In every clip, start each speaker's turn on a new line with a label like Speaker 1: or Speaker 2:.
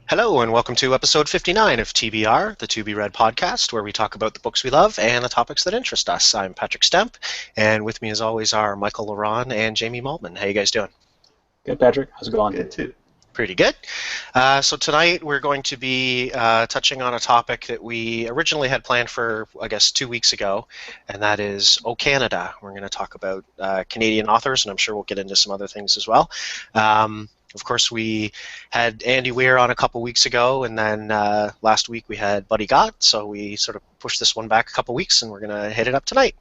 Speaker 1: Hello, and welcome to episode 59 of TBR, the To Be Read podcast, where we talk about the books we love and the topics that interest us. I'm Patrick Stemp, and with me, as always, are Michael Ronn and Jamie Maltman. How you guys doing?
Speaker 2: Good, Patrick. How's it going?
Speaker 3: Good too.
Speaker 1: Pretty good. So tonight we're going to be touching on a topic that we originally had planned for, I guess, 2 weeks ago, and that is O Canada. We're going to talk about Canadian authors, and I'm sure we'll get into some other things as well. Of course, we had Andy Weir on a couple weeks ago, and then last week we had Buddy Gott, so we sort of pushed this one back a couple weeks, and we're going to hit it up tonight.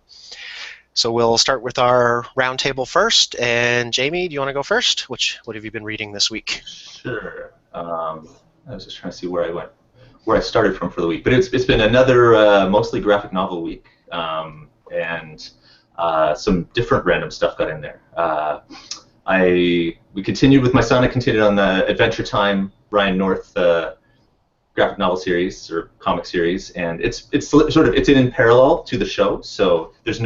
Speaker 1: So we'll start with our roundtable first, and Jamie, do you want to go first? What have you been reading this week?
Speaker 3: Sure. I was just trying to see where I started from for the week, but it's been another mostly graphic novel week, and some different random stuff got in there. We continued with my son. I continued on the Adventure Time Ryan North graphic novel series or comic series, and it's in parallel to the show. So there's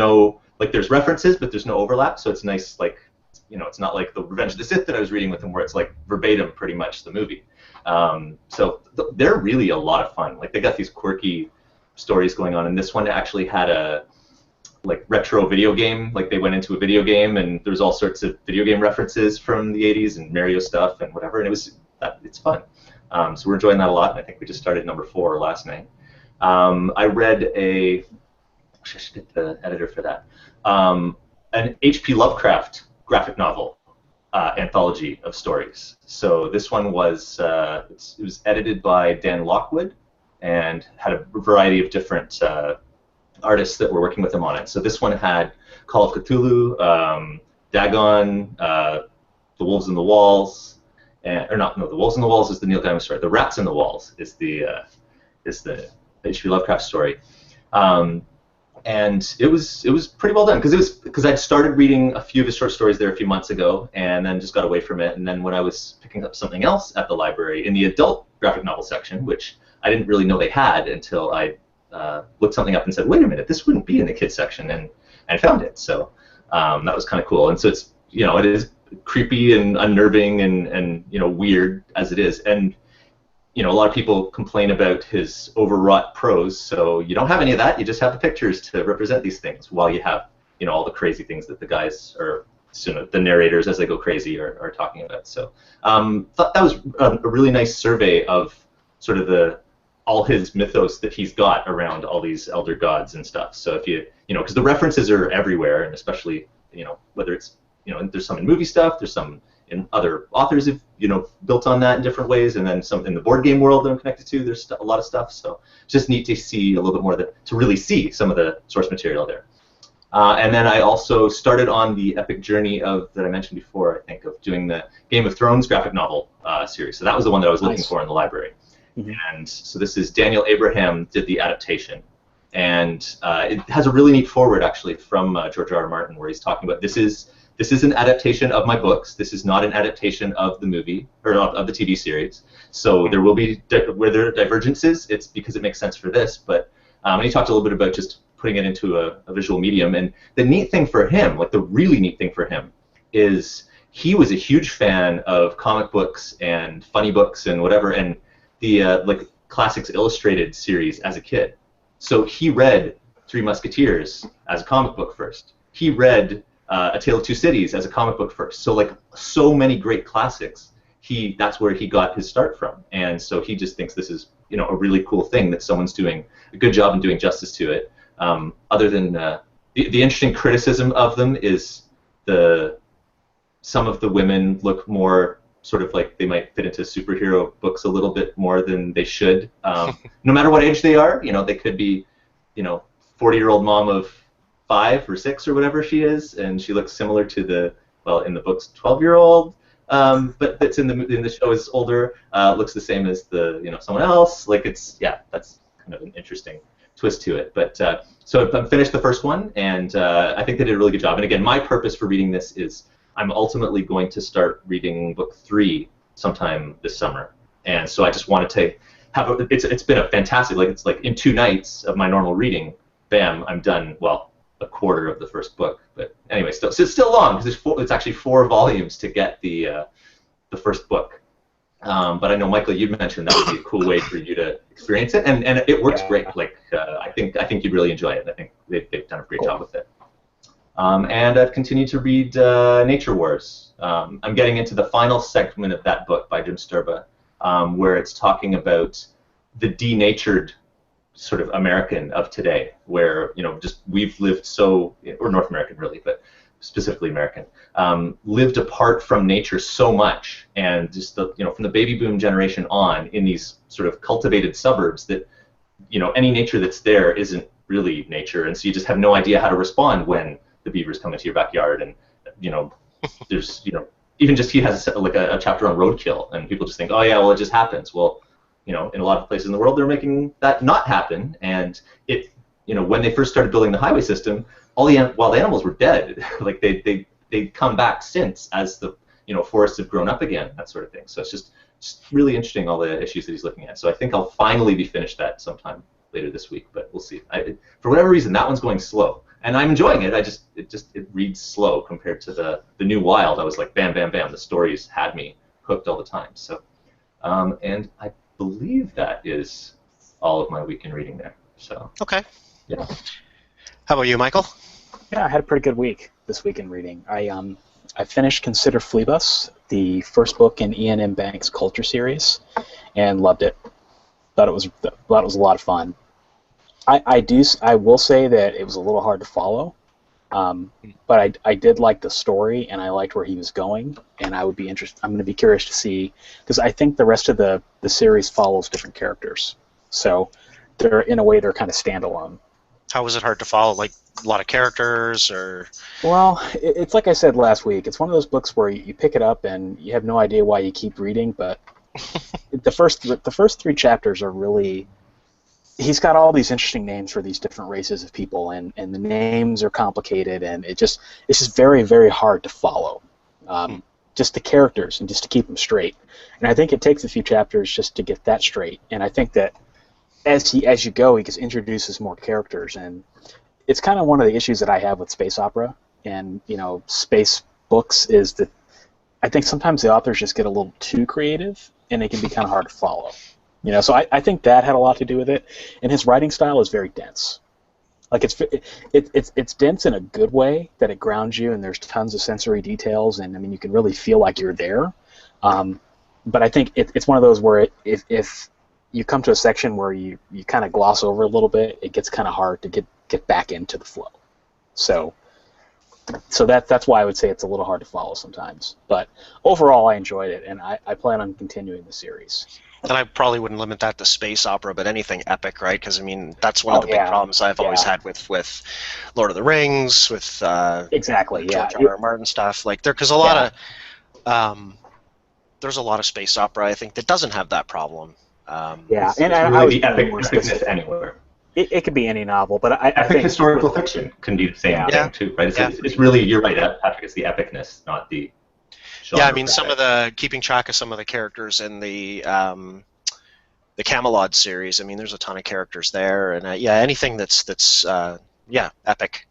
Speaker 3: references, but there's no overlap. So it's nice, it's not like the Revenge of the Sith that I was reading with him, where it's like verbatim, pretty much the movie. They're really a lot of fun. Like they got these quirky stories going on, and this one actually had a retro video game, like they went into a video game and there's all sorts of video game references from the 80s and Mario stuff and whatever, and it's fun. So we're enjoying that a lot, and I think we just started number 4 last night. I read I should get the editor for that, an H.P. Lovecraft graphic novel anthology of stories. So this one was it was edited by Dan Lockwood and had a variety of different artists that were working with him on it. So this one had Call of Cthulhu, Dagon, The Wolves in the Walls, The Wolves in the Walls is the Neil Gaiman story. The Rats in the Walls is the H.P. Lovecraft story, and it was pretty well done because I'd started reading a few of his short stories there a few months ago, and then just got away from it. And then when I was picking up something else at the library in the adult graphic novel section, which I didn't really know they had until I looked something up and said, wait a minute, this wouldn't be in the kids section, and I found it. So that was kind of cool. And so it's, it is creepy and unnerving and weird as it is. And a lot of people complain about his overwrought prose. So you don't have any of that. You just have the pictures to represent these things, while you have all the crazy things that the guys are, the narrators as they go crazy are talking about. So thought that was a really nice survey of sort of all his mythos that he's got around all these elder gods and stuff. So if because the references are everywhere, and especially, whether it's, there's some in movie stuff, there's some in other authors have, built on that in different ways, and then some in the board game world that I'm connected to, there's a lot of stuff. So it's just neat to see a little bit more to really see some of the source material there. And then I also started on the epic journey that I mentioned before, I think, of doing the Game of Thrones graphic novel series. So that was the one that I was looking for in the library. Mm-hmm. And so this is Daniel Abraham did the adaptation, and it has a really neat foreword actually from George R. R. Martin, where he's talking about this is an adaptation of my books. This is not an adaptation of the movie or of the TV series. So there will be where there are divergences. It's because it makes sense for this. But and he talked a little bit about just putting it into a visual medium. And the neat thing for him, the really neat thing for him, is he was a huge fan of comic books and funny books and whatever, and the Classics Illustrated series as a kid. So he read Three Musketeers as a comic book first. He read A Tale of Two Cities as a comic book first. So so many great classics, that's where he got his start from. And so he just thinks this is a really cool thing that someone's doing a good job in doing justice to it. Other than the interesting criticism of them is some of the women look more sort of like they might fit into superhero books a little bit more than they should. No matter what age they are, they could be, 40-year-old mom of 5 or 6 or whatever she is, and she looks similar to in the books 12-year-old, but that's in the show is older, looks the same as someone else. That's kind of an interesting twist to it. But so I've finished the first one, and I think they did a really good job. And again, my purpose for reading this is I'm ultimately going to start reading book 3 sometime this summer, and so I just wanted to have it's been a fantastic, it's in 2 nights of my normal reading, bam, I'm done. Well, a quarter of the first book, but anyway, so it's still long because it's actually 4 volumes to get the first book, But I know, Michael, you mentioned that would be a cool way for you to experience it, and it works great. Like I think you'd really enjoy it. I think they've done a great job with it. And I've continued to read Nature Wars. I'm getting into the final segment of that book by Jim Sturba, where it's talking about the denatured sort of American of today, where just we've lived so, or North American really, but specifically American, lived apart from nature so much, and just from the baby boom generation on, in these sort of cultivated suburbs, that any nature that's there isn't really nature, and so you just have no idea how to respond when the beavers come into your backyard, and there's even just he has like a chapter on roadkill, and people just think, oh yeah, well it just happens. Well, in a lot of places in the world, they're making that not happen, and when they first started building the highway system, all the wild animals were dead. Like they'd come back since, as the forests have grown up again, that sort of thing. So it's just really interesting, all the issues that he's looking at. So I think I'll finally be finished that sometime later this week, but we'll see. For whatever reason, that one's going slow, and I'm enjoying it. It reads slow compared to the new Wild. I was like, bam, bam, bam. The stories had me hooked all the time. So, and I believe that is all of my weekend reading there. So
Speaker 1: Okay.
Speaker 3: yeah.
Speaker 1: How about you, Michael?
Speaker 2: Yeah, I had a pretty good week this week in reading. I finished Consider Fleabus, the first book in Ian M. Banks' Culture series, and loved it. Thought it was a lot of fun. I will say that it was a little hard to follow, but I did like the story, and I liked where he was going, and I'm going to be curious to see, because I think the rest of the series follows different characters, so they're kind of standalone.
Speaker 1: How was it hard to follow? Like a lot of characters, or?
Speaker 2: Well, it's like I said last week. It's one of those books where you pick it up and you have no idea why you keep reading, but the first three chapters are really. He's got all these interesting names for these different races of people, and the names are complicated, and it's just very, very hard to follow. Just the characters, and just to keep them straight. And I think it takes a few chapters just to get that straight. And I think that as you go, he just introduces more characters, and it's kind of one of the issues that I have with space opera and space books, is that I think sometimes the authors just get a little too creative, and they can be kind of hard to follow. So I think that had a lot to do with it, and his writing style is very dense. Like it's dense in a good way, that it grounds you, and there's tons of sensory details, and I mean you can really feel like you're there. But I think it's one of those where if you come to a section where you kind of gloss over a little bit, it gets kind of hard to get back into the flow. So that's why I would say it's a little hard to follow sometimes. But overall, I enjoyed it, and I plan on continuing the series.
Speaker 1: And I probably wouldn't limit that to space opera, but anything epic, right? Because I mean, that's one of the big problems I've always had with Lord of the Rings, with
Speaker 2: exactly,
Speaker 1: George R. R. Martin stuff. Like because a lot of there's a lot of space opera, I think, that doesn't have that problem.
Speaker 2: And
Speaker 3: really
Speaker 2: I was
Speaker 3: the epicness anywhere.
Speaker 2: It could be any novel, but I
Speaker 3: think historical fiction can be the same thing too, right? It's really, you're right, Patrick. It's the epicness, not the.
Speaker 1: Yeah, I mean, keeping track of some of the characters in the Camelot series. I mean, there's a ton of characters there, and anything that's epic.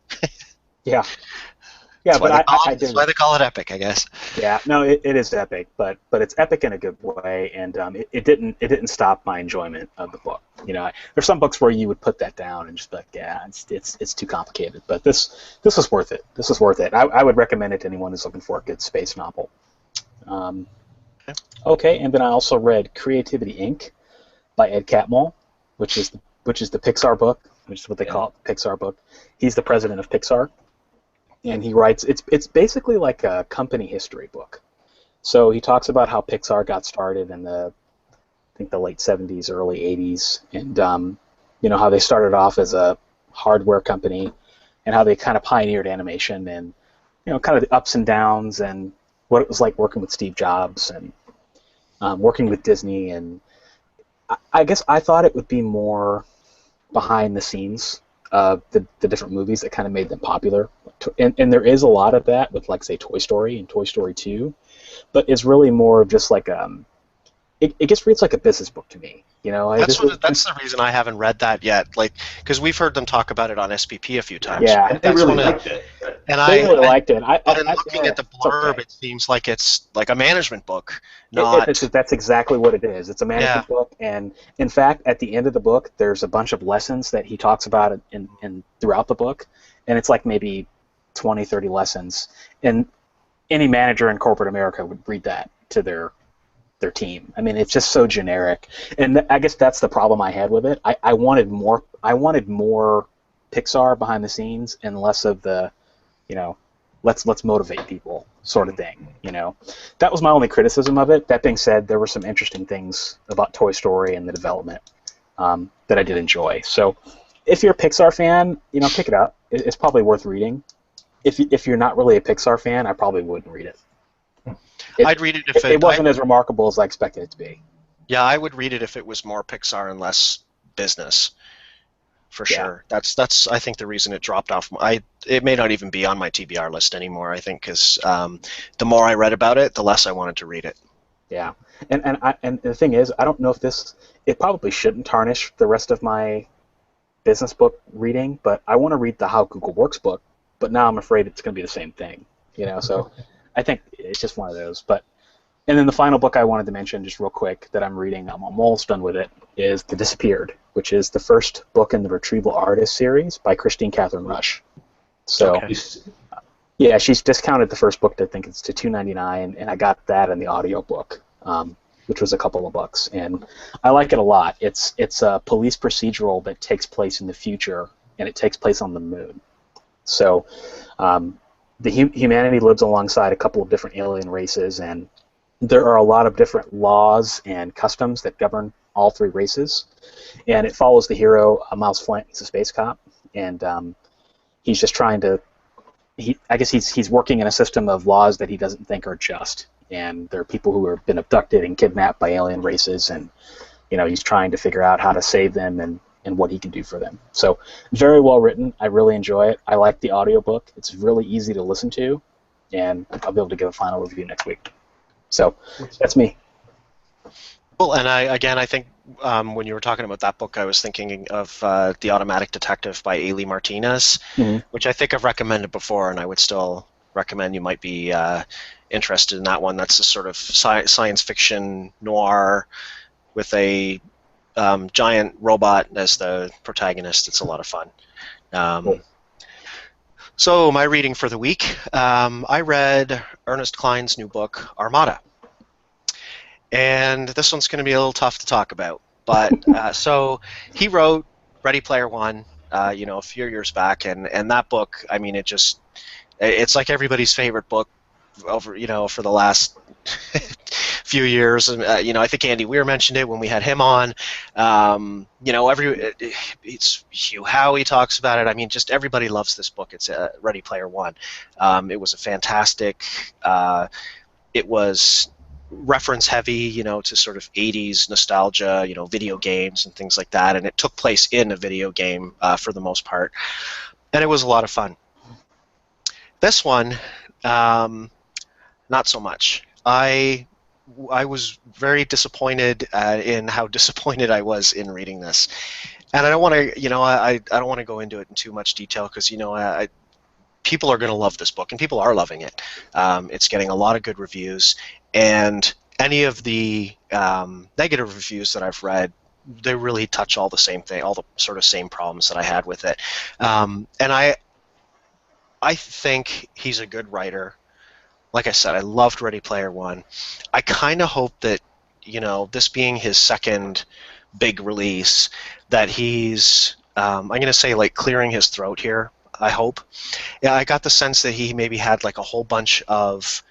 Speaker 1: Yeah,
Speaker 2: but
Speaker 1: that's why they call it epic, I guess.
Speaker 2: Yeah, no, it is epic, but it's epic in a good way, and it didn't stop my enjoyment of the book. There's some books where you would put that down and just be like, it's too complicated. But this was worth it. This was worth it. I would recommend it to anyone who's looking for a good space novel. Okay, and then I also read Creativity Inc. by Ed Catmull, which is the Pixar book, which is what they call it, the Pixar book. He's the president of Pixar. And he writes, it's basically like a company history book. So he talks about how Pixar got started in the late 70s, early 80s, and how they started off as a hardware company, and how they kind of pioneered animation, and kind of the ups and downs, and what it was like working with Steve Jobs, and working with Disney. And I guess I thought it would be more behind the scenes of the different movies that kind of made them popular. And there is a lot of that with, like, say, Toy Story and Toy Story 2, but it's really more of just like it just reads like a business book to me. You know,
Speaker 1: That's the reason I haven't read that yet. Like, because we've heard them talk about it on SPP a few times.
Speaker 2: Yeah,
Speaker 3: And they really liked it.
Speaker 1: And
Speaker 2: they really liked it.
Speaker 1: but in looking at the blurb,
Speaker 2: okay.
Speaker 1: it seems like it's like a management book, not.
Speaker 2: That's exactly what it is. It's a
Speaker 1: Yeah.
Speaker 2: management book, and in fact, at the end of the book, there's a bunch of lessons that he talks about in throughout the book, and it's like maybe 20, 30 lessons, and any manager in corporate America would read that to their team. I mean, it's just so generic, and I guess that's the problem I had with it. I wanted more. I wanted more Pixar behind the scenes and less of the, you know, let's motivate people sort of thing. You know, that was my only criticism of it. That being said, there were some interesting things about Toy Story and the development that I did enjoy. So, if you're a Pixar fan, you know, pick it up. It's probably worth reading. If you're not really a Pixar fan, I probably wouldn't read it.
Speaker 1: I'd read it if
Speaker 2: it wasn't as remarkable as I expected it to be.
Speaker 1: Yeah, I would read it if it was more Pixar and less business, for sure. That's I think the reason it dropped off. It may not even be on my TBR list anymore. I think because the more I read about it, the less I wanted to read it.
Speaker 2: Yeah, and the thing is, I don't know if it probably shouldn't tarnish the rest of my business book reading, but I want to read the How Google Works book. But now I'm afraid it's going to be the same thing. You know, so. I think it's just one of those. And then the final book I wanted to mention, just real quick, that I'm reading, I'm almost done with it, is The Disappeared, which is the first book in the Retrieval Artist series by Christine Catherine Rush. So, yeah, she's discounted the first book. I think it's to $2.99, and I got that in the audiobook, which was a couple of bucks. And I like it a lot. It's a police procedural that takes place in the future, and it takes place on the moon. So, humanity lives alongside a couple of different alien races, and there are a lot of different laws and customs that govern all three races. And it follows the hero, Miles Flint. He's a space cop, and he's just trying to. I guess he's working in a system of laws that he doesn't think are just. And there are people who have been abducted and kidnapped by alien races, and he's trying to figure out how to save them and what he can do for them. So very well written. I really enjoy it. I like the audiobook. It's really easy to listen to, and I'll be able to give a final review next week. So that's me.
Speaker 1: Cool. And I think when you were talking about that book, I was thinking of The Automatic Detective by Ailey Martinez, which I think I've recommended before, and I would still recommend you might be interested in that one. That's a sort of science fiction noir with a giant robot as the protagonist. It's a lot of fun.
Speaker 2: Cool.
Speaker 1: So my reading for the week, I read Ernest Cline's new book, Armada. And this one's going to be a little tough to talk about. But so he wrote Ready Player One, a few years back, and that book, I mean, it's like everybody's favorite book over, for the last few years. I think Andy Weir mentioned it when we had him on. It's Hugh Howey talks about it. I mean, just everybody loves this book. It's Ready Player One. It was a fantastic. It was reference heavy, to sort of 80s nostalgia, video games and things like that. And it took place in a video game for the most part, and it was a lot of fun. This one, not so much. I was very disappointed in how disappointed I was in reading this, and I don't want to, I don't want to go into it in too much detail because, people are going to love this book, and people are loving it. It's getting a lot of good reviews, and any of the negative reviews that I've read, they really touch all the same thing, all the sort of same problems that I had with it, and I think he's a good writer. Like I said, I loved Ready Player One. I kind of hope that, this being his second big release, that he's, I'm going to say, like, clearing his throat here, I hope. Yeah, I got the sense that he maybe had, like, a whole bunch of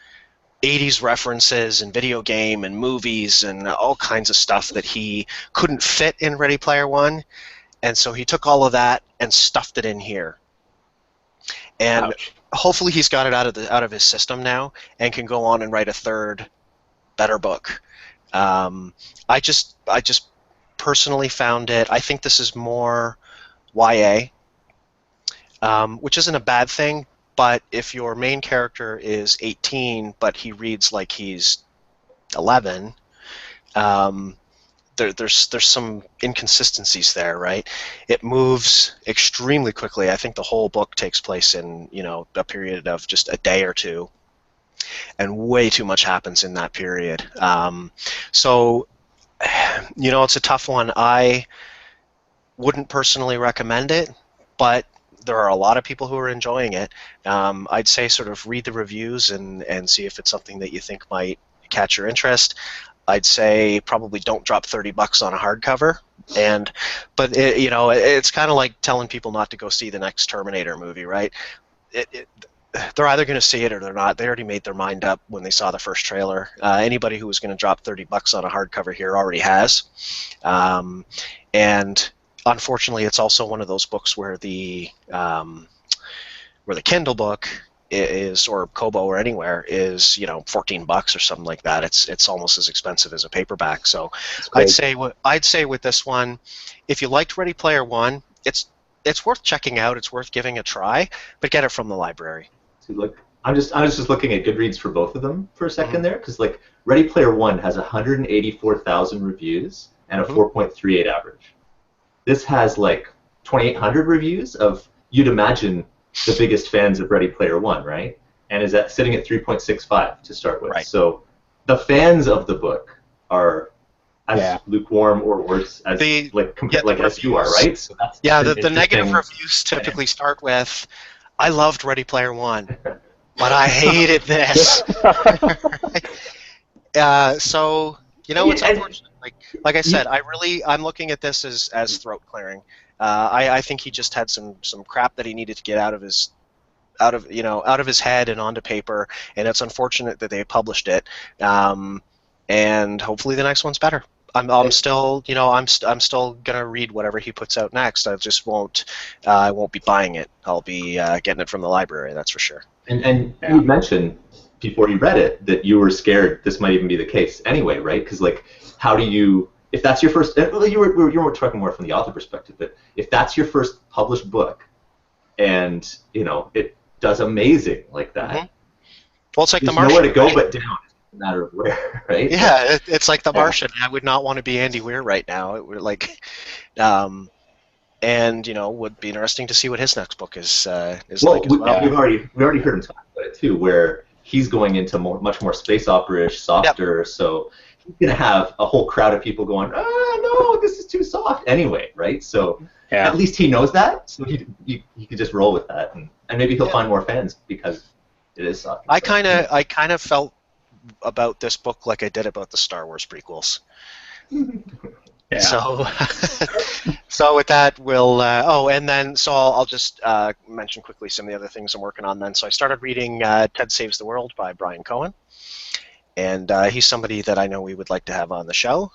Speaker 1: 80s references and video game and movies and all kinds of stuff that he couldn't fit in Ready Player One, and so he took all of that and stuffed it in here. And
Speaker 2: Ouch.
Speaker 1: Hopefully he's got it out of his system now and can go on and write a third, better book. I just personally found it. I think this is more YA, which isn't a bad thing. But if your main character is 18, but he reads like he's 11, there's some inconsistencies there, right? It moves extremely quickly. I think the whole book takes place in a period of just a day or two, and way too much happens in that period. So it's a tough one. I wouldn't personally recommend it, but there are a lot of people who are enjoying it. I'd say sort of read the reviews and see if it's something that you think might catch your interest. I'd say probably don't drop $30 on a hardcover. But it's kind of like telling people not to go see the next Terminator movie, right? They're either going to see it or they're not. They already made their mind up when they saw the first trailer. Anybody who was going to drop $30 on a hardcover here already has. And unfortunately, it's also one of those books where the Kindle book is, or Kobo or anywhere, is $14 or something like that. It's almost as expensive as a paperback. So I'd say with this one, if you liked Ready Player One, it's worth checking out. It's worth giving a try, but get it from the library.
Speaker 3: See, look, I was just looking at Goodreads for both of them for a second there, because like Ready Player One has 184,000 reviews and a 4.38 average. This has like 2,800 reviews of, you'd imagine, the biggest fans of Ready Player One, right? And is sitting at 3.65 to start with.
Speaker 1: Right.
Speaker 3: So the fans of the book are as lukewarm or worse as as you are, right? So that's
Speaker 1: the negative reviews typically start with, "I loved Ready Player One, but I hated this." So it's unfortunate. Like I said, I'm looking at this as throat clearing. I think he just had some crap that he needed to get out of his head and onto paper, and it's unfortunate that they published it. And hopefully the next one's better. I'm still gonna read whatever he puts out next. I just won't be buying it. I'll be getting it from the library. That's for sure.
Speaker 3: And you mentioned before you read it that you were scared this might even be the case anyway, right? Because like, how do you, if that's your first, well, you were talking more from the author perspective, but if that's your first published book, and it does amazing like that,
Speaker 1: well, it's like
Speaker 3: there's
Speaker 1: The Martian.
Speaker 3: Nowhere to go but down. A matter of where, right?
Speaker 1: Yeah, it's like The Martian. I would not want to be Andy Weir right now. It would and would be interesting to see what his next book is like as well.
Speaker 3: We already heard him talk about it too, where he's going into much more space opera-ish, softer. Yep. So he's gonna have a whole crowd of people going, no, this is too soft anyway, right? So at least he knows that, so he could just roll with that, and maybe he'll find more fans because it is soft.
Speaker 1: I kind of felt about this book like I did about the Star Wars prequels. So with that, we'll I'll just mention quickly some of the other things I'm working on then. So I started reading Ted Saves the World by Brian Cohen, and he's somebody that I know we would like to have on the show.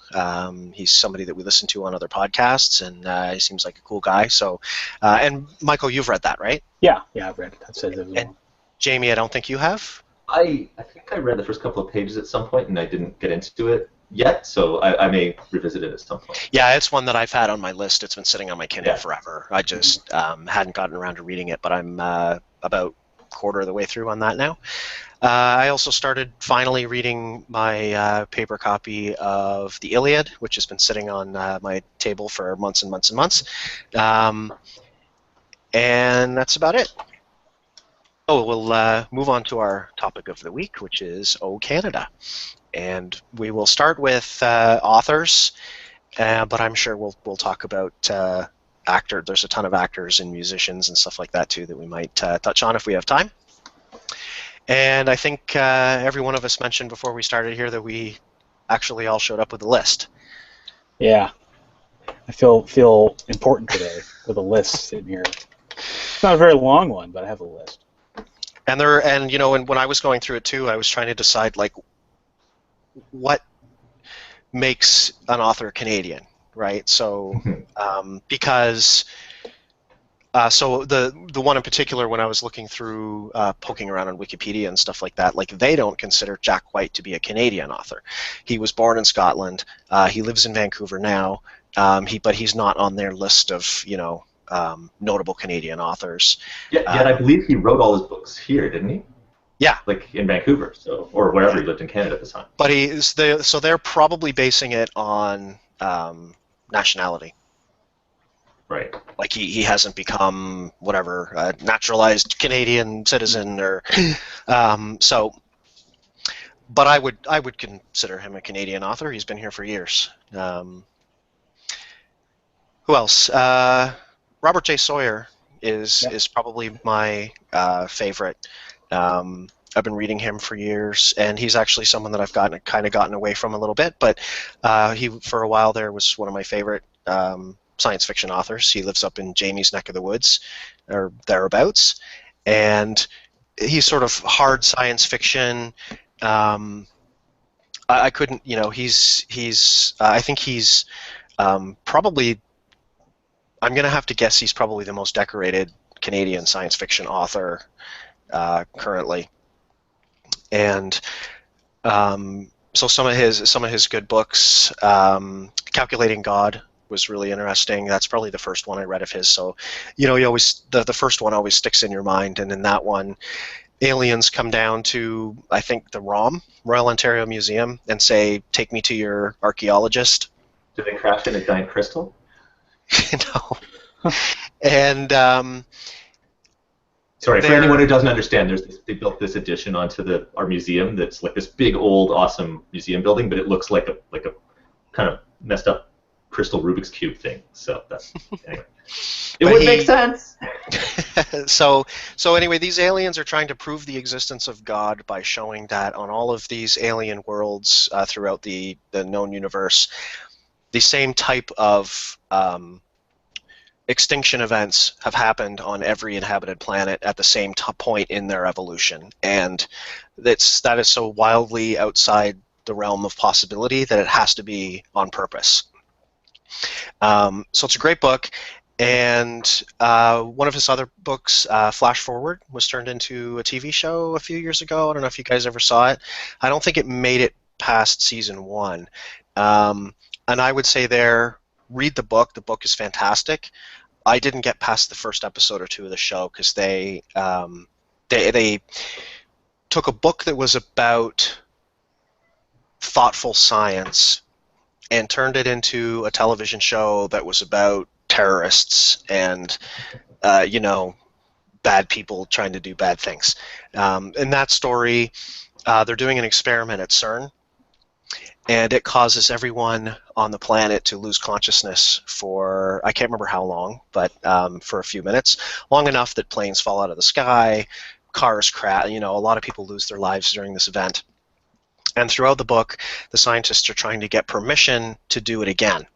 Speaker 1: He's somebody that we listen to on other podcasts, and he seems like a cool guy. So and Michael, you've read that, right?
Speaker 2: Yeah, I've read Ted Saves the World.
Speaker 1: And Jamie, I don't think you have.
Speaker 3: I think I read the first couple of pages at some point, and I didn't get into it yet, so I may revisit it at some point.
Speaker 1: Yeah, it's one that I've had on my list. It's been sitting on my Kindle forever. I just hadn't gotten around to reading it, but I'm about a quarter of the way through on that now. I also started finally reading my paper copy of the Iliad, which has been sitting on my table for months and months and months. And that's about it. Oh, we'll move on to our topic of the week, which is Oh Canada. And we will start with authors, but I'm sure we'll talk about actors. There's a ton of actors and musicians and stuff like that too that we might touch on if we have time. And I think every one of us mentioned before we started here that we actually all showed up with a list.
Speaker 2: Yeah, I feel important today with a list in here. It's not a very long one, but I have a list.
Speaker 1: And when I was going through it too, I was trying to decide like what makes an author Canadian, right? So because so the one in particular, when I was looking through poking around on Wikipedia and stuff like that, like they don't consider Jack White to be a Canadian author. He was born in Scotland. He lives in Vancouver now. But he's not on their list of notable Canadian authors.
Speaker 3: Yet I believe he wrote all his books here, didn't he?
Speaker 1: Yeah,
Speaker 3: like in Vancouver, so or wherever
Speaker 1: yeah.
Speaker 3: he lived in Canada at the time.
Speaker 1: But so they're probably basing it on nationality.
Speaker 3: Right.
Speaker 1: Like he hasn't become whatever a naturalized Canadian citizen or so. But I would consider him a Canadian author. He's been here for years. Who else? Robert J. Sawyer is
Speaker 2: Yep.
Speaker 1: is probably my favorite. I've been reading him for years, and he's actually someone that I've gotten away from a little bit. But he, for a while there, was one of my favorite science fiction authors. He lives up in Jamie's neck of the woods, or thereabouts, and he's sort of hard science fiction. Um, I couldn't, he's I think he's probably I'm going to have to guess he's probably the most decorated Canadian science fiction author currently, and so some of his good books, Calculating God was really interesting. That's probably the first one I read of his. So, you always the first one always sticks in your mind, and in that one, aliens come down to I think the Royal Ontario Museum and say, "Take me to your archaeologist."
Speaker 3: Do they crash in a giant crystal?
Speaker 1: No. And
Speaker 3: Sorry, for anyone
Speaker 1: they're
Speaker 3: who doesn't understand, they built this addition onto our museum that's like this big old awesome museum building, but it looks like a kind of messed up crystal Rubik's cube thing. So that's anyway. It
Speaker 1: But
Speaker 3: would make sense.
Speaker 1: so anyway, these aliens are trying to prove the existence of God by showing that on all of these alien worlds throughout the known universe, the same type of extinction events have happened on every inhabited planet at the same point in their evolution, and that is so wildly outside the realm of possibility that it has to be on purpose. So it's a great book, and one of his other books, Flash Forward, was turned into a TV show a few years ago. I don't know if you guys ever saw it. I don't think it made it past season 1. And I would say read the book. The book is fantastic. I didn't get past the first episode or two of the show because they took a book that was about thoughtful science and turned it into a television show that was about terrorists and bad people trying to do bad things. In that story, they're doing an experiment at CERN, and it causes everyone on the planet to lose consciousness for, I can't remember how long, but for a few minutes, long enough that planes fall out of the sky, cars crash, a lot of people lose their lives during this event. And throughout the book, the scientists are trying to get permission to do it again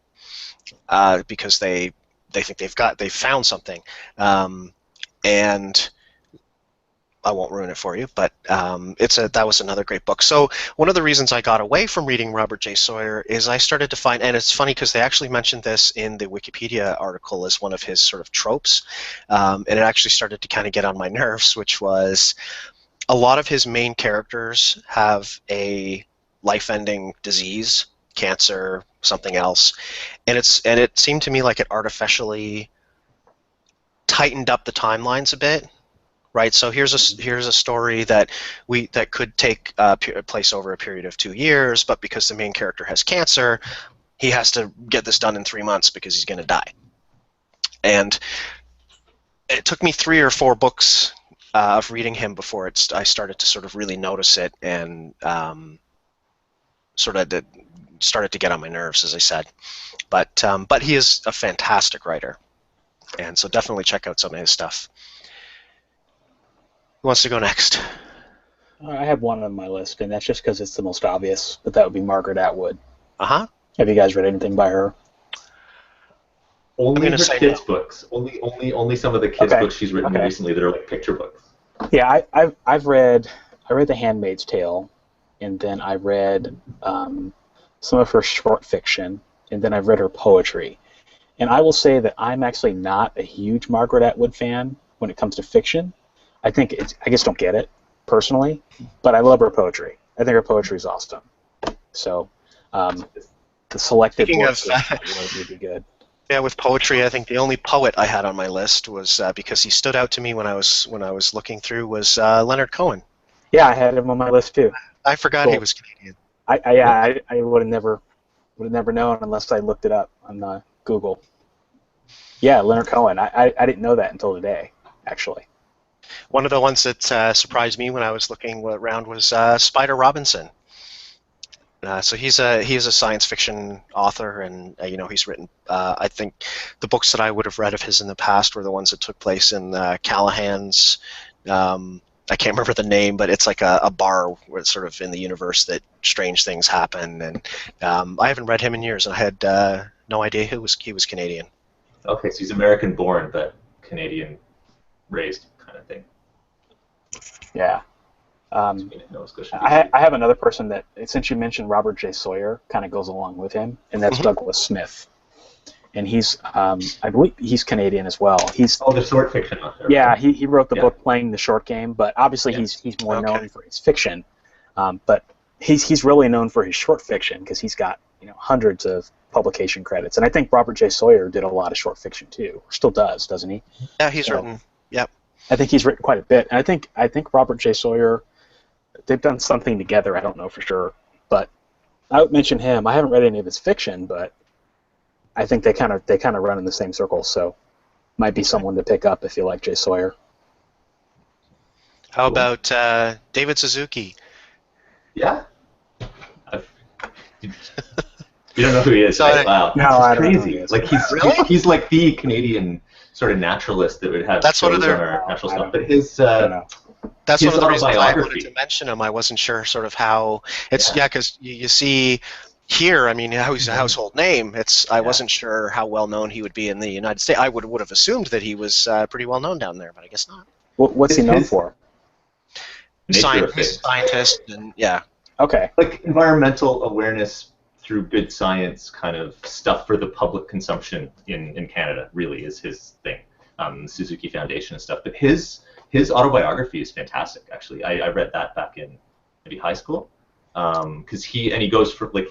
Speaker 1: because they think they've found something. And I won't ruin it for you, but that was another great book. So one of the reasons I got away from reading Robert J. Sawyer is I started to find, and it's funny because they actually mentioned this in the Wikipedia article as one of his sort of tropes, and it actually started to kind of get on my nerves, which was a lot of his main characters have a life-ending disease, cancer, something else, and it seemed to me like it artificially tightened up the timelines a bit. Right, so here's a story that could take place over a period of 2 years, but because the main character has cancer, he has to get this done in 3 months because he's going to die. And it took me 3 or 4 books of reading him before I started to sort of really notice it and started to get on my nerves, as I said. But he is a fantastic writer, and so definitely check out some of his stuff. Who wants to go next?
Speaker 2: I have one on my list, and that's just because it's the most obvious, but that would be Margaret Atwood.
Speaker 1: Uh-huh.
Speaker 2: Have you guys read anything by her?
Speaker 3: Only her kids' books. Only some of the kids' books she's written recently that are like picture books.
Speaker 2: Yeah, I've read The Handmaid's Tale, and then I read some of her short fiction, and then I've read her poetry. And I will say that I'm actually not a huge Margaret Atwood fan when it comes to fiction. I just don't get it, personally, but I love her poetry. I think her poetry is awesome. So, the selected works would be good.
Speaker 1: Yeah, with poetry, I think the only poet I had on my list was because he stood out to me when I was looking through was Leonard Cohen.
Speaker 2: Yeah, I had him on my list too.
Speaker 1: I forgot he
Speaker 2: Cool.
Speaker 1: was Canadian.
Speaker 2: I would have never known unless I looked it up on Google. Yeah, Leonard Cohen. I didn't know that until today, actually.
Speaker 1: One of the ones that surprised me when I was looking around was Spider Robinson. So he's a science fiction author, and he's written. I think the books that I would have read of his in the past were the ones that took place in Callahan's. I can't remember the name, but it's like a bar where it's sort of in the universe that strange things happen. And I haven't read him in years, and I had no idea he was Canadian.
Speaker 3: Okay, so he's American-born but Canadian-raised kind of thing.
Speaker 2: Yeah.
Speaker 3: Nova Scotia,
Speaker 2: I have another person that, since you mentioned Robert J. Sawyer, kind of goes along with him, and that's Douglas Smith. And he's, I believe he's Canadian as well. He's
Speaker 3: the short fiction author.
Speaker 2: Yeah, he wrote the book Playing the Short Game, but obviously he's more
Speaker 1: Okay.
Speaker 2: known for his fiction. But he's really known for his short fiction because he's got hundreds of publication credits. And I think Robert J. Sawyer did a lot of short fiction too, or still does, doesn't he?
Speaker 1: Yeah, he's written. Yep.
Speaker 2: I think he's written quite a bit. And I think Robert J. Sawyer, they've done something together. I don't know for sure, but I would mention him. I haven't read any of his fiction, but I think they kind of run in the same circles. So might be someone to pick up if you like J. Sawyer.
Speaker 1: How about David Suzuki?
Speaker 3: Yeah. You don't know who he is,
Speaker 1: So
Speaker 3: right? Wow.
Speaker 2: No, I don't know who
Speaker 3: crazy.
Speaker 2: he is.
Speaker 3: Like
Speaker 1: Really?
Speaker 3: he's like the Canadian sort of naturalist that would have
Speaker 1: That's one of
Speaker 3: shows
Speaker 1: their-
Speaker 3: on our natural
Speaker 2: I
Speaker 3: stuff.
Speaker 2: don't-
Speaker 3: But his
Speaker 2: I don't know.
Speaker 1: That's
Speaker 3: his
Speaker 1: one of the reasons I wanted
Speaker 3: autobiography.
Speaker 1: to mention him. I wasn't sure sort of how it's because you see here. I mean, how he's a household name. I wasn't sure how well known he would be in the United States. I would have assumed that he was pretty well known down there, but I guess not.
Speaker 2: What's he known
Speaker 3: His-
Speaker 2: for?
Speaker 3: nature of
Speaker 1: He's a
Speaker 3: things.
Speaker 1: scientist, and yeah.
Speaker 2: Okay.
Speaker 3: Like environmental awareness through good science kind of stuff for the public consumption in Canada really is his thing. The Suzuki Foundation and stuff. But his autobiography is fantastic, actually. I read that back in maybe high school. Because he goes for, like,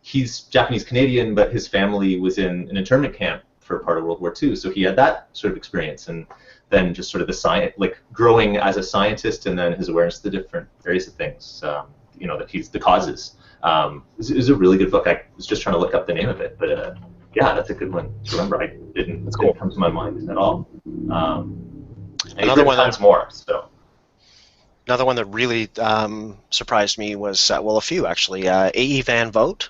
Speaker 3: he's Japanese Canadian, but his family was in an internment camp for part of World War II. So he had that sort of experience, and then just sort of the science, like growing as a scientist, and then his awareness of the different areas of things, that he's the causes. It was a really good book. I was just trying to look up the name of it, but yeah, that's a good one to remember. I didn't come to my mind at all.
Speaker 1: Another one
Speaker 3: tons more. So
Speaker 1: Another one that really surprised me was a few actually. A.E. Van Vogt,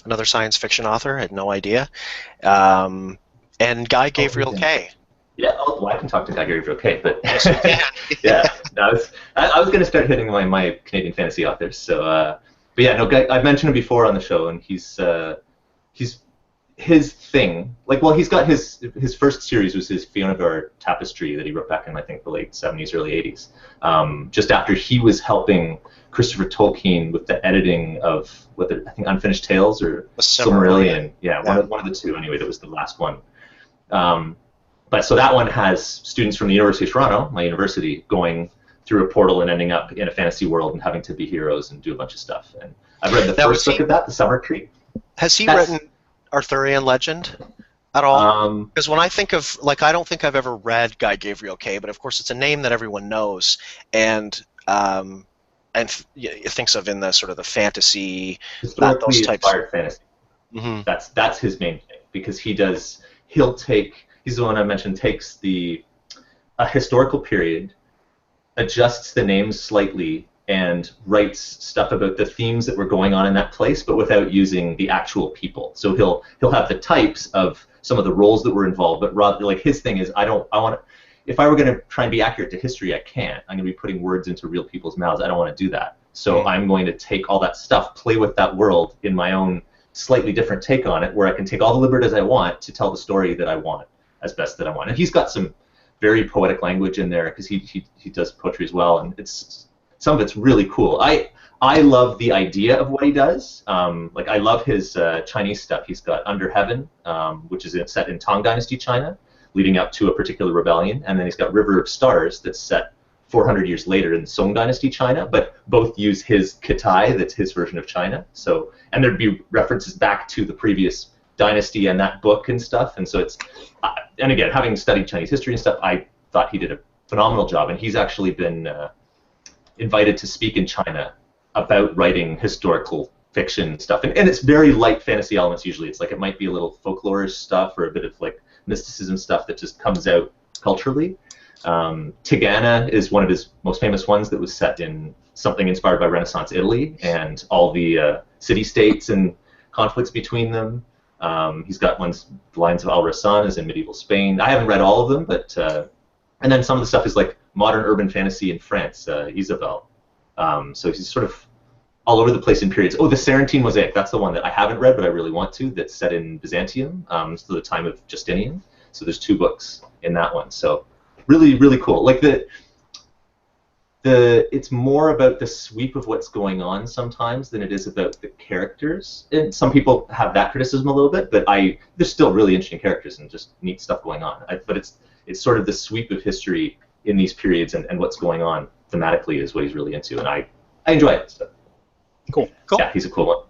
Speaker 1: another science fiction author. I had no idea. And Guy Gabriel Kay.
Speaker 3: Yeah, I can talk to Guy Gabriel Kay, but
Speaker 1: Yes, you can.
Speaker 3: yeah, no, I was going to start hitting my Canadian fantasy authors. So, but yeah, no, Guy, I've mentioned him before on the show, and he's his thing. Like, well, he's got his first series was his Fiona Gard tapestry that he wrote back in I think the late 70s, early 80s. Just after he was helping Christopher Tolkien with the editing of I think Unfinished Tales or Silmarillion. Yeah, one of the two anyway. That was the last one. But so that one has students from the University of Toronto, my university, going through a portal and ending up in a fantasy world and having to be heroes and do a bunch of stuff. And I've read the first book of that, The Summer Tree.
Speaker 1: Has he written Arthurian legend at all? Because when I think of, like, I don't think I've ever read Guy Gabriel Kay, but of course it's a name that everyone knows, and thinks of in the sort of the fantasy,
Speaker 3: historically
Speaker 1: those types.
Speaker 3: inspired fantasy.
Speaker 1: Mm-hmm.
Speaker 3: That's his main thing, because he's the one I mentioned, takes a historical period, adjusts the names slightly, and writes stuff about the themes that were going on in that place, but without using the actual people. So he'll have the types of some of the roles that were involved, but rather, like, his thing is, if I were going to try and be accurate to history, I can't. I'm going to be putting words into real people's mouths. I don't want to do that. So I'm going to take all that stuff, play with that world in my own slightly different take on it, where I can take all the liberties I want to tell the story that I want as best that I want. And he's got some very poetic language in there, because he does poetry as well, and some of it's really cool. I love the idea of what he does. Like, I love his Chinese stuff. He's got Under Heaven, which is set in Tang Dynasty China, leading up to a particular rebellion, and then he's got River of Stars that's set 400 years later in Song Dynasty China, but both use his Kitai, that's his version of China. So, and there'd be references back to the previous dynasty and that book and stuff, and so it's, and again, having studied Chinese history and stuff, I thought he did a phenomenal job, and he's actually been invited to speak in China about writing historical fiction stuff, and it's very light fantasy elements usually. It's like it might be a little folklore stuff or a bit of like mysticism stuff that just comes out culturally. Tigana is one of his most famous ones that was set in something inspired by Renaissance Italy and all the city-states and conflicts between them. He's got ones, The Lines of Al-Rassan is in medieval Spain. I haven't read all of them, but and then some of the stuff is like modern urban fantasy in France, Isabelle. So he's sort of all over the place in periods. Oh, the Sarantine Mosaic, that's the one that I haven't read, but I really want to, that's set in Byzantium, so the time of Justinian. So there's 2 books in that one. So really, really cool. Like it's more about the sweep of what's going on sometimes than it is about the characters. And some people have that criticism a little bit, but there's still really interesting characters and just neat stuff going on. But it's sort of the sweep of history in these periods and what's going on thematically is what he's really into, and I enjoy it. So.
Speaker 2: Cool.
Speaker 3: Yeah, he's a cool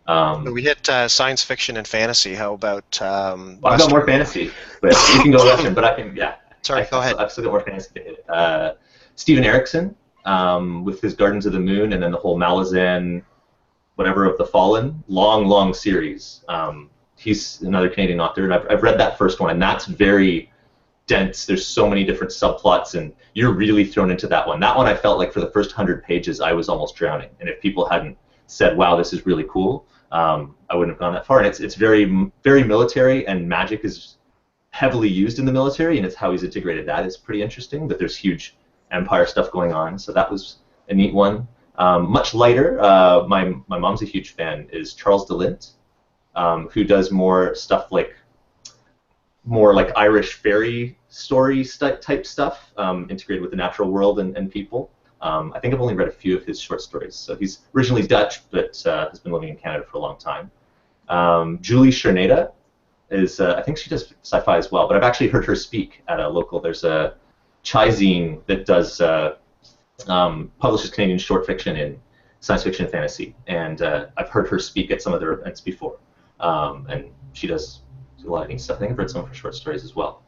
Speaker 3: one.
Speaker 1: We hit science fiction and fantasy. How about
Speaker 3: well, I've got more fantasy, but you can go Western. But I can, yeah.
Speaker 1: Sorry, go ahead.
Speaker 3: I've still got more fantasy to hit. Steven Erikson, with his Gardens of the Moon, and then the whole Malazan, whatever of the Fallen, long series. He's another Canadian author, and I've read that first one, and that's very dense. There's so many different subplots, and you're really thrown into that one. That one I felt like for the first 100 pages I was almost drowning, and if people hadn't said, wow, this is really cool, I wouldn't have gone that far. And it's very, very military, and magic is heavily used in the military, and it's how he's integrated that is pretty interesting, but there's huge empire stuff going on, so that was a neat one. Much lighter, my mom's a huge fan, is Charles DeLint, who does more stuff like Irish fairy story type stuff, integrated with the natural world and people. I think I've only read a few of his short stories. So he's originally Dutch, but has been living in Canada for a long time. Julie Cherneda is, I think she does sci-fi as well, but I've actually heard her speak at a local. There's a Chizine that does publishes Canadian short fiction in science fiction and fantasy, and I've heard her speak at some of their events before, and she does a lot of neat stuff. I think I've read some of her short stories as well.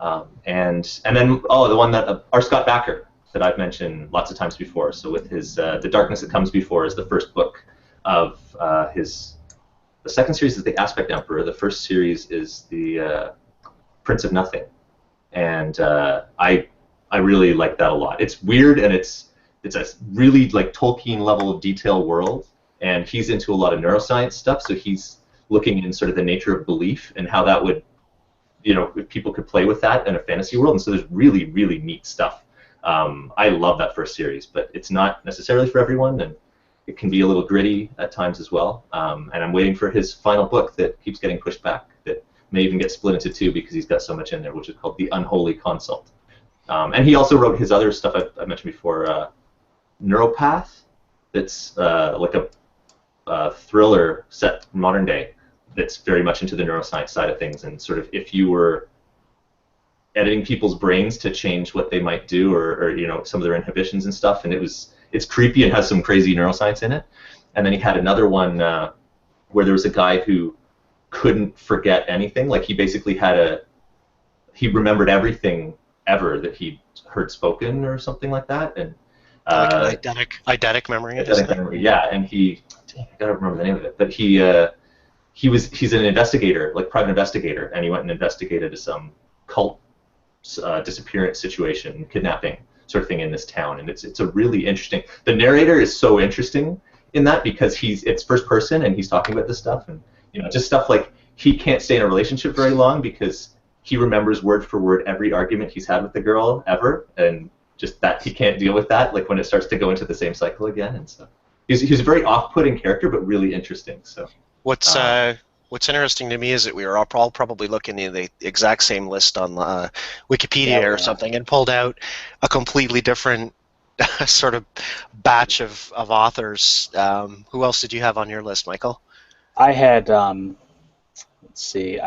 Speaker 3: And then the one that R. Scott Bakker that I've mentioned lots of times before. So with his The Darkness That Comes Before is the first book of the second series is The Aspect Emperor. The first series is The Prince of Nothing, and I really like that a lot. It's weird, and it's a really like Tolkien level of detail world, and he's into a lot of neuroscience stuff. So he's looking in sort of the nature of belief and how that would, if people could play with that in a fantasy world. And so there's really, really neat stuff. I love that first series, but it's not necessarily for everyone, and it can be a little gritty at times as well. And I'm waiting for his final book that keeps getting pushed back, that may even get split into 2 because he's got so much in there, which is called The Unholy Consult. And he also wrote his other stuff I mentioned before, Neuropath, that's like a thriller set in modern day that's very much into the neuroscience side of things, and sort of if you were editing people's brains to change what they might do, or some of their inhibitions and stuff, and it's creepy and has some crazy neuroscience in it. And then he had another one where there was a guy who couldn't forget anything. Like he basically he remembered everything ever that he'd heard spoken or something like that, and
Speaker 1: like an eidetic memory.
Speaker 3: Eidetic memory, yeah. And I gotta remember the name of it, but he's an investigator, like private investigator, and he went and investigated some cult disappearance situation, kidnapping sort of thing in this town, and it's a really interesting. The narrator is so interesting in that because it's first person and he's talking about this stuff, and just stuff like he can't stay in a relationship very long because he remembers word for word every argument he's had with the girl ever, and just that he can't deal with that, like when it starts to go into the same cycle again, and so he's a very off-putting character, but really interesting. So
Speaker 1: what's interesting to me is that we were all probably looking at the exact same list on Wikipedia or something, and pulled out a completely different sort of batch of authors. Who else did you have on your list, Michael?
Speaker 2: I had I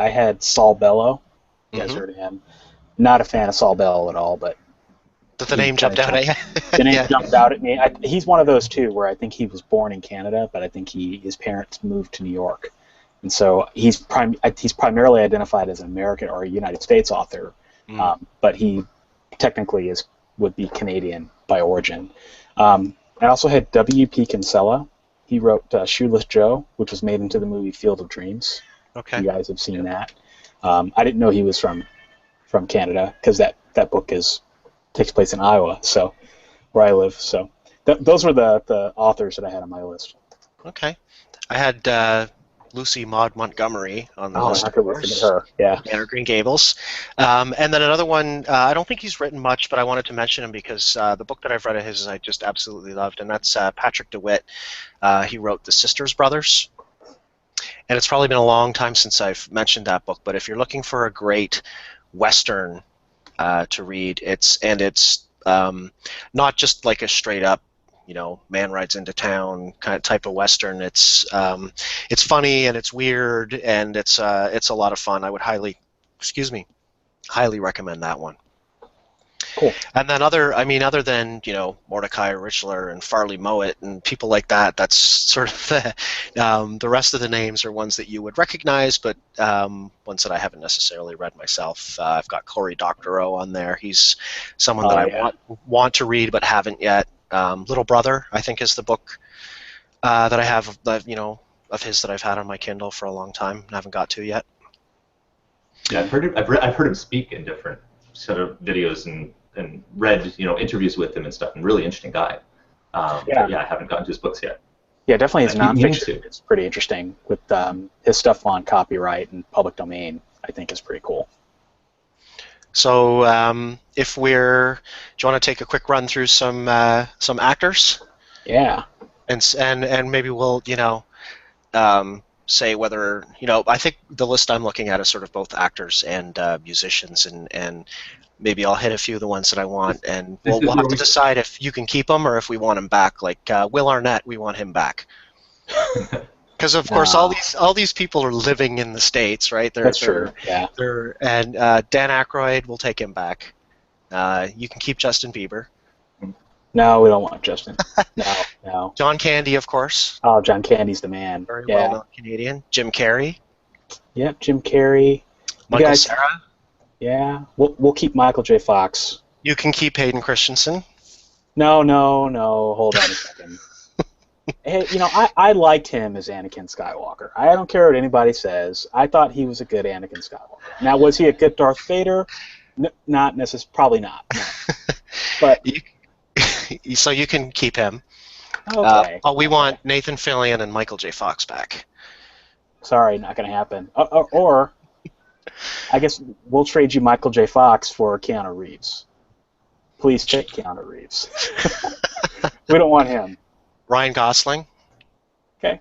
Speaker 2: had Saul Bellow. You guys heard of him? Not a fan of Saul Bellow at all, but
Speaker 1: the name jumped out at you.
Speaker 2: The name jumped out at me. He's one of those too, where I think he was born in Canada, but I think his parents moved to New York, and so he's primarily identified as an American or a United States author, but he technically would be Canadian by origin. I also had W.P. Kinsella. He wrote Shoeless Joe, which was made into the movie Field of Dreams.
Speaker 1: Okay.
Speaker 2: You guys have seen that. I didn't know he was from Canada because that book takes place in Iowa, so where I live. So those were the authors that I had on my list.
Speaker 1: Okay. I had Lucy Maud Montgomery on the list,
Speaker 2: I
Speaker 1: of
Speaker 2: could look at
Speaker 1: course.
Speaker 2: her. Yeah.
Speaker 1: Banner Green Gables. And then another one, I don't think he's written much, but I wanted to mention him because the book that I've read of his I just absolutely loved, and that's Patrick DeWitt. He wrote The Sisters Brothers. And it's probably been a long time since I've mentioned that book, but if you're looking for a great Western to read, it's not just like a straight up, man rides into town kind of type of Western. It's funny and it's weird and it's a lot of fun. I would highly recommend that one.
Speaker 2: Cool.
Speaker 1: And then other than Mordecai Richler and Farley Mowat and people like that, that's sort of the rest of the names are ones that you would recognize, but ones that I haven't necessarily read myself. I've got Cory Doctorow on there. He's someone that I want to read but haven't yet. Little Brother, I think, is the book that I have of his that I've had on my Kindle for a long time and haven't got to yet.
Speaker 3: Yeah, I've heard him speak in different sort of videos and read interviews with him and stuff, and really interesting guy. But I haven't gotten to his books yet.
Speaker 2: Yeah, definitely his
Speaker 3: I keep meaning
Speaker 2: nonfiction.
Speaker 3: to.
Speaker 2: It's pretty interesting with his stuff on copyright and public domain. I think is pretty cool.
Speaker 1: So, do you want to take a quick run through some actors?
Speaker 2: Yeah.
Speaker 1: And maybe we'll say whether I think the list I'm looking at is sort of both actors and musicians, and maybe I'll hit a few of the ones that I want, and we'll have to decide if you can keep them or if we want him back. Like Will Arnett, we want him back. Because of course all these people are living in the States, right?
Speaker 2: That's true. Yeah.
Speaker 1: And Dan Aykroyd, we'll take him back. You can keep Justin Bieber.
Speaker 2: No, we don't want Justin. No.
Speaker 1: John Candy, of course.
Speaker 2: Oh, John Candy's the man.
Speaker 1: Very well-known Canadian. Jim Carrey.
Speaker 2: Yep, Jim Carrey.
Speaker 1: Michael Cera.
Speaker 2: Yeah, we'll keep Michael J. Fox.
Speaker 1: You can keep Hayden Christensen.
Speaker 2: No. Hold on a second. Hey, I liked him as Anakin Skywalker. I don't care what anybody says. I thought he was a good Anakin Skywalker. Now, was he a good Darth Vader? Not necessarily. Probably not. No. But
Speaker 1: so you can keep him.
Speaker 2: Okay.
Speaker 1: We want Nathan Fillion and Michael J. Fox back.
Speaker 2: Sorry, not going to happen. Or I guess we'll trade you Michael J. Fox for Keanu Reeves. Please take Keanu Reeves. We don't want him.
Speaker 1: Ryan Gosling.
Speaker 2: Okay.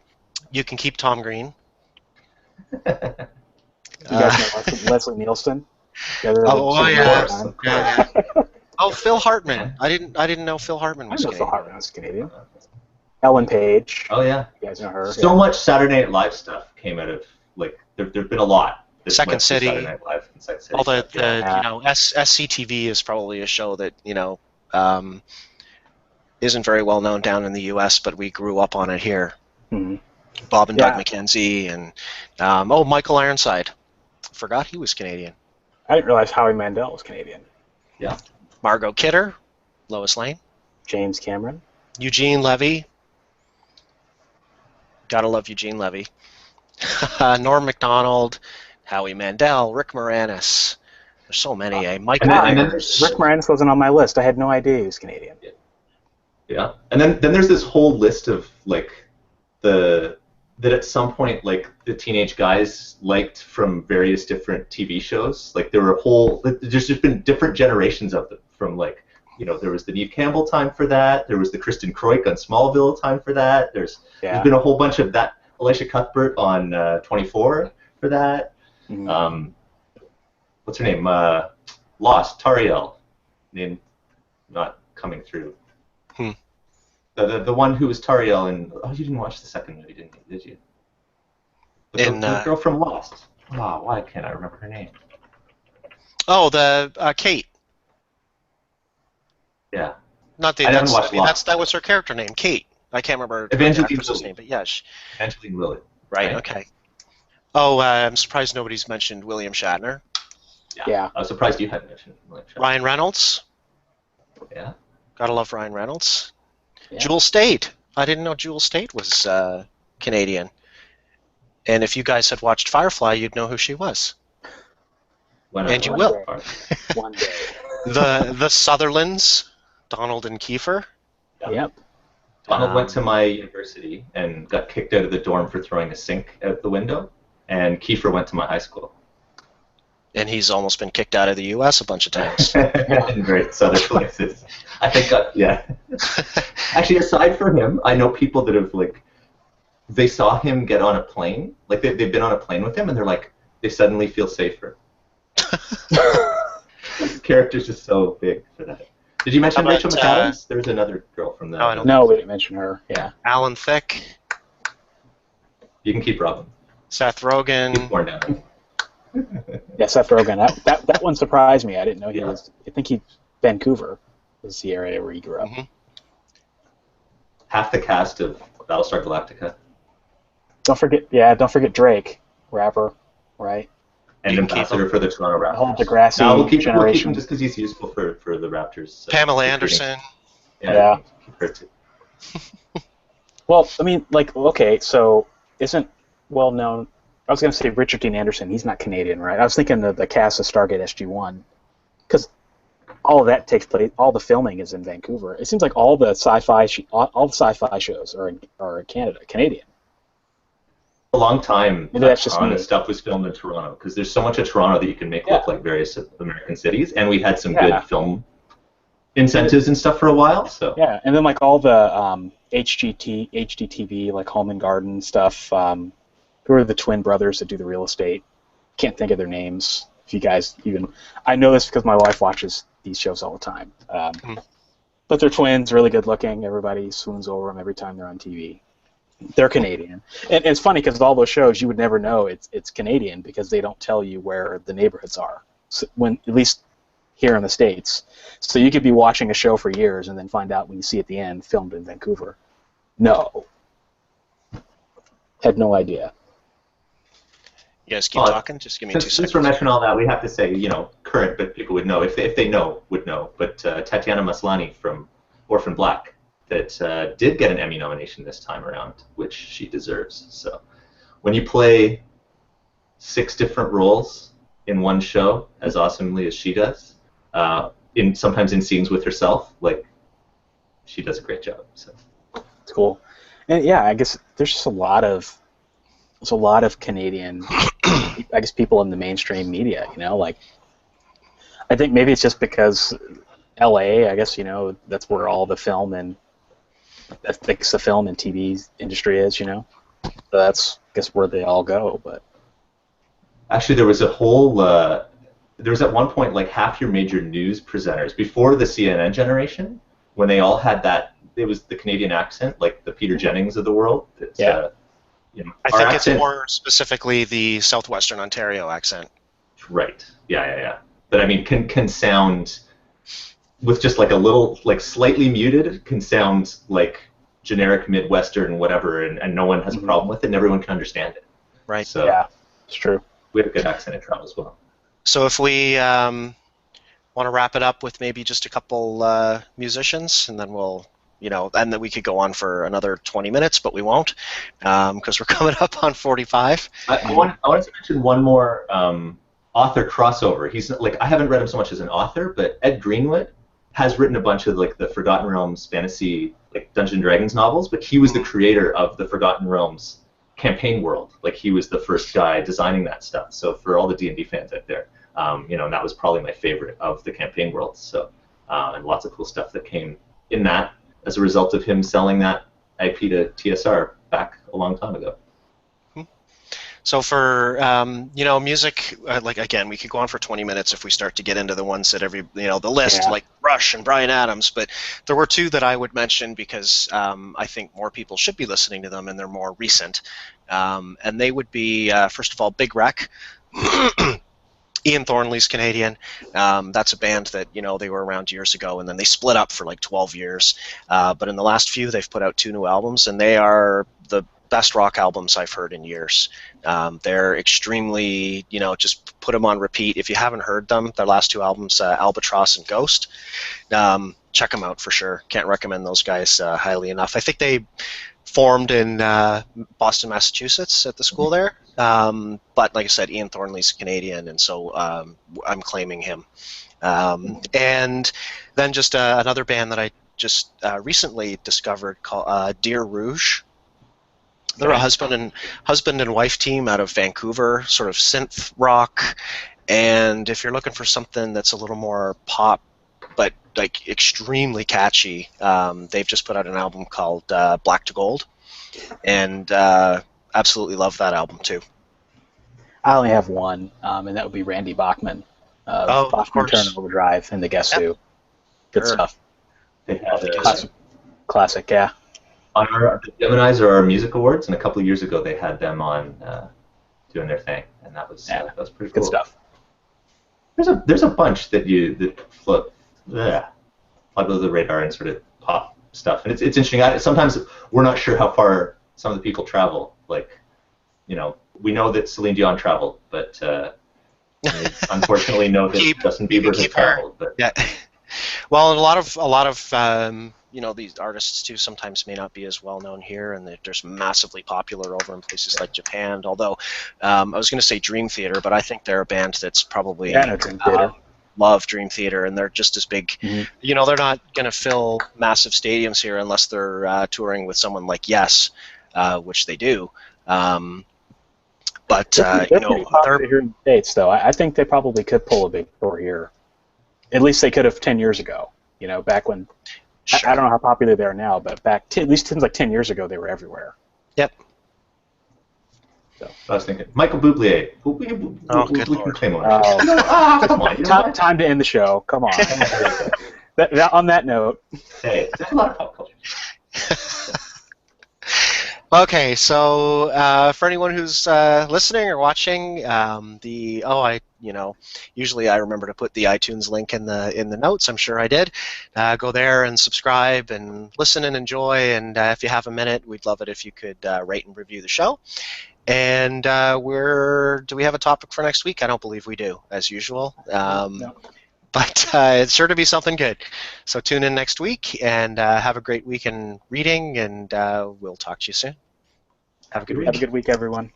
Speaker 1: You can keep Tom Green.
Speaker 2: You guys know Leslie Nielsen?
Speaker 1: Yeah. Oh, Phil Hartman. I didn't know Phil Hartman was Canadian.
Speaker 2: Phil Hartman was Canadian. Ellen Page.
Speaker 3: Oh yeah.
Speaker 2: You guys know her.
Speaker 3: So much Saturday Night Live stuff came out of there've been a lot.
Speaker 1: Second City.
Speaker 3: Saturday Night Live and Second City.
Speaker 1: All SCTV is probably a show that isn't very well known down in the U.S., but we grew up on it here.
Speaker 2: Mm-hmm.
Speaker 1: Bob and Doug McKenzie and Michael Ironside. Forgot he was Canadian.
Speaker 2: I didn't realize Howie Mandel was Canadian.
Speaker 3: Yeah.
Speaker 1: Margot Kidder, Lois Lane.
Speaker 2: James Cameron.
Speaker 1: Eugene Levy. Gotta love Eugene Levy. Norm Macdonald, Howie Mandel, Rick Moranis. There's so many. Mike Myers.
Speaker 2: Rick Moranis wasn't on my list. I had no idea he was Canadian.
Speaker 3: Yeah, and then there's this whole list of that at some point the teenage guys liked from various different TV shows. There were there's just been different generations of them from there was the Neve Campbell time for that. There was the Kristen Kroik on Smallville time for that. There's been a whole bunch of that. Elisha Cuthbert on 24 for that.
Speaker 2: Mm-hmm.
Speaker 3: What's her name? Lost, Tariel. Name not coming through. The one who was Tariel in... Oh, you didn't watch the second movie, did you? The girl from Lost. Oh, why can't I remember her name?
Speaker 1: Oh, the Kate.
Speaker 3: Yeah.
Speaker 1: Not the.
Speaker 3: I haven't watched Lost.
Speaker 1: That was her character name, Kate. I can't remember
Speaker 3: Evangeline
Speaker 1: the actress's name, but yes.
Speaker 3: Evangeline Lilly.
Speaker 1: Right. Okay. Oh, I'm surprised nobody's mentioned William Shatner.
Speaker 2: Yeah.
Speaker 3: I was surprised you hadn't mentioned William Shatner.
Speaker 1: Ryan Reynolds.
Speaker 3: Yeah.
Speaker 1: Gotta love Ryan Reynolds.
Speaker 2: Yeah.
Speaker 1: Jewel State. I didn't know Jewel State was Canadian. And if you guys had watched Firefly, you'd know who she was.
Speaker 3: When I
Speaker 1: And you
Speaker 2: One
Speaker 3: watched
Speaker 1: will.
Speaker 2: day.
Speaker 3: Far.
Speaker 2: One day.
Speaker 1: The Sutherlands, Donald and Kiefer.
Speaker 3: Yeah.
Speaker 2: Yep.
Speaker 3: Donald went to my university and got kicked out of the dorm for throwing a sink out the window, and Kiefer went to my high school.
Speaker 1: And he's almost been kicked out of the U.S. a bunch of times.
Speaker 3: In various other places. I think, yeah. Actually, aside from him, I know people that have, like, they saw him get on a plane, like, they've been on a plane with him, and they're like, they suddenly feel safer. His character's just so big for that. Did you mention
Speaker 1: How about,
Speaker 3: Rachel McAdams? There's another girl from the...
Speaker 1: No, I don't
Speaker 2: No, we didn't mention her. Yeah.
Speaker 1: Alan Thicke,
Speaker 3: You can keep Robin.
Speaker 1: Seth
Speaker 3: Keep
Speaker 1: Rogen.
Speaker 3: born down.
Speaker 2: Yeah, Seth Rogen. That one surprised me. I didn't know he
Speaker 3: Yeah.
Speaker 2: was. I think Vancouver was the area where he grew up.
Speaker 1: Mm-hmm.
Speaker 3: Half the cast of Battlestar Galactica.
Speaker 2: Don't forget Drake, rapper, right?
Speaker 3: And
Speaker 1: You can keep
Speaker 3: ambassador for the Toronto
Speaker 2: The whole
Speaker 3: Raptors.
Speaker 2: Degrassi
Speaker 3: No, we'll keep
Speaker 2: generation.
Speaker 3: him just because he's useful for the Raptors. So
Speaker 1: Pamela
Speaker 3: recruiting.
Speaker 1: Anderson.
Speaker 2: Yeah.
Speaker 3: Keep her too.
Speaker 2: Well, I mean, like, okay, so isn't well known. I was going to say Richard Dean Anderson. He's not Canadian, right? I was thinking of the cast of Stargate SG-1, because all of that takes place. All the filming is in Vancouver. It seems like all the sci-fi shows are Canadian.
Speaker 3: A long time,
Speaker 2: Maybe that's just
Speaker 3: ton
Speaker 2: me.
Speaker 3: of stuff was filmed in Toronto because there's so much of Toronto that you can make look like various American cities, and we had some
Speaker 2: Yeah.
Speaker 3: good film incentives and stuff for a while. So
Speaker 2: Yeah, and then like all the HGTV, like Home and Garden stuff. Who are the twin brothers that do the real estate? Can't think of their names. If you guys even, I know this because my wife watches these shows all the time. But they're twins, really good looking. Everybody swoons over them every time they're on TV. They're Canadian, and it's funny because all those shows you would never know it's Canadian because they don't tell you where the neighborhoods are. So when at least here in the States, so you could be watching a show for years and then find out when you see at the end filmed in Vancouver. No, had no idea.
Speaker 1: You guys keep talking. Just give me 2
Speaker 3: since
Speaker 1: seconds.
Speaker 3: we're mentioning all that, we have to say, current, but people would know if they know would know. But Tatiana Maslany from Orphan Black that did get an Emmy nomination this time around, which she deserves. So when you play 6 different roles in one show as awesomely as she does, sometimes in scenes with herself, like she does a great job. So
Speaker 2: It's cool, and yeah, I guess there's just a lot of Canadian, I guess, people in the mainstream media. Like I think maybe it's just because L.A. I guess that's where all the film and the film and TV industry is. So that's I guess where they all go. But
Speaker 3: actually, there was at one point like half your major news presenters before the CNN generation, when they all had that, it was the Canadian accent, like the Peter Jennings of the world.
Speaker 2: Yeah.
Speaker 1: I think it's more specifically the Southwestern Ontario accent.
Speaker 3: Right. Yeah. But I mean, can sound with just like a little, like slightly muted, can sound like generic Midwestern whatever, and no one has a problem with it, and everyone can understand it.
Speaker 1: Right.
Speaker 3: So
Speaker 2: yeah, it's true.
Speaker 3: we have a good accent in Toronto as well.
Speaker 1: So if we want to wrap it up with maybe just a couple musicians, and then we'll, and then we could go on for another 20 minutes, but we won't because we're coming up on 45.
Speaker 3: I wanted to mention one more author crossover. He's like, I haven't read him so much as an author, but Ed Greenwood has written a bunch of like the Forgotten Realms fantasy, like Dungeons and Dragons novels, but he was the creator of the Forgotten Realms campaign world. Like he was the first guy designing that stuff. So for all the D&D fans out there, and that was probably my favorite of the campaign world. So and lots of cool stuff that came in that as a result of him selling that IP to TSR back a long time ago.
Speaker 1: So for music, like again, we could go on for 20 minutes if we start to get into the ones that the list, like Rush and Bryan Adams. But there were 2 that I would mention because I think more people should be listening to them, and they're more recent. And they would be first of all, Big Wreck. Ian Thornley's Canadian. That's a band that they were around years ago, and then they split up for like 12 years. But in the last few, they've put out 2 new albums, and they are best rock albums I've heard in years. They're extremely, just put them on repeat. If you haven't heard them, their last two albums, Albatross and Ghost, check them out for sure. Can't recommend those guys highly enough. I think they formed in Boston, Massachusetts at the school there. But like I said, Ian Thornley's Canadian, and so I'm claiming him. And then just another band that I just recently discovered called Deer Rouge. They're a husband and wife team out of Vancouver, sort of synth rock. And if you're looking for something that's a little more pop, but like extremely catchy, they've just put out an album called Black to Gold, and absolutely love that album too.
Speaker 2: I only have one, and that would be Randy Bachman.
Speaker 1: Of
Speaker 2: Bachman
Speaker 1: course.
Speaker 2: Turn Overdrive and the Guess
Speaker 1: Yep.
Speaker 2: Who. Good
Speaker 1: Sure.
Speaker 2: stuff.
Speaker 3: They had
Speaker 2: Classic, yeah.
Speaker 3: on the Geminis or our music awards, and a couple of years ago they had them on doing their thing, and that was pretty cool.
Speaker 2: Good stuff.
Speaker 3: There's a bunch that float under the radar and sort of pop stuff, and it's interesting. Sometimes we're not sure how far some of the people travel. Like, we know that Celine Dion traveled, but we unfortunately know that Justin Bieber has traveled. But
Speaker 1: yeah. Well, and a lot of these artists too sometimes may not be as well known here, and they're just massively popular over in places like Japan. Although I was going to say Dream Theater, but I think they're a band that's probably
Speaker 2: Dream Theater.
Speaker 1: Love Dream Theater, and they're just as big.
Speaker 2: Mm-hmm.
Speaker 1: They're not going to fill massive stadiums here unless they're touring with someone like Yes, which they do. But
Speaker 2: they're pretty popular here in the States, though. I think they probably could pull a big tour here. At least they could have 10 years ago. Back when.
Speaker 1: Sure.
Speaker 2: I don't know how popular they are now, but at least since like 10 years ago, they were everywhere.
Speaker 1: Yep.
Speaker 3: So I was thinking, Michael Bublé. We can claim ownership. Come on.
Speaker 2: Time to end the show. Come on. On that note.
Speaker 3: Hey, there's a lot of pop culture.
Speaker 1: Okay, so for anyone who's listening or watching, usually I remember to put the iTunes link in the notes. I'm sure I did. Go there and subscribe and listen and enjoy. And if you have a minute, we'd love it if you could rate and review the show. And do we have a topic for next week? I don't believe we do, as usual.
Speaker 2: No.
Speaker 1: But it's sure to be something good. So tune in next week and have a great week in reading, and we'll talk to you soon. Have a good week.
Speaker 2: Have a good week, everyone.